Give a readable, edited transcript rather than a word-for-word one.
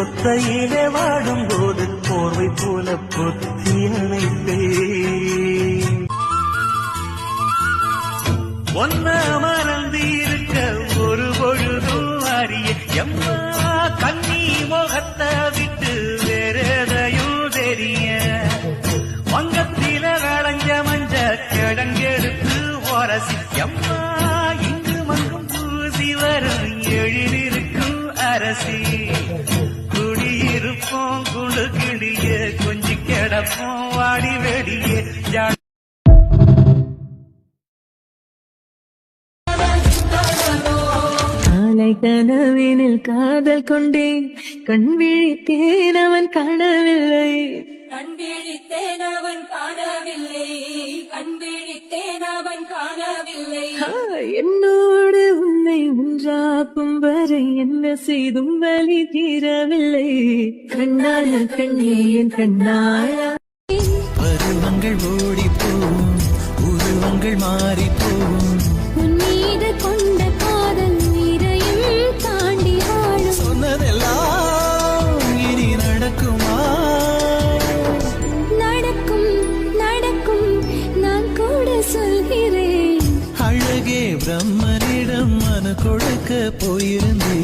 ஒத்தையிலே வாடும் போது போர்வை போல பொத்தி அணைப்பேன். ஒன்ன மறந்து இருக்க ஒரு பொழுதும் அறிய எம்மா கண்ணி முகத்தை விட்டு வேறெதையும் தெரிய வங்கத்தில வளைஞ்ச மஞ்ச கிழங்கெடுத்து உரசி எம்மா இங்கு மங்கும் பூசி வரும் எழிலிருக்கும் அரசி குடியிருப்போம் குழு கிளிய கொஞ்சி கிடப்போம் வாடி வெடிய கனவினில் காதல் கொண்டேன் கண் விழித்தேன் அவன் காணவில்லை கண் விழித்தேன் அவன் காணவில்லை கண் விழித்தேன் அவன் காணவில்லை என்னோடு உன்னை ஒன்றாக்கும் வரை என்ன செய்தும் வலி தீரவில்லை கண்ணான கண்ணே என் கண்ணாள பருவங்கள் ஓடி போகும் உருவங்கள் மாறி போகும் உன் மீது கொண்ட காதல் நீரையும் தாண்டி ஆளும் சொன்னதெல்லாம் இனி நடக்குமா நடக்கும் நடக்கும் நான் கூட சொல்கிறேன் அழகே பிரம்மனிடம் மனு கொடுக்க போயிருந்தேன்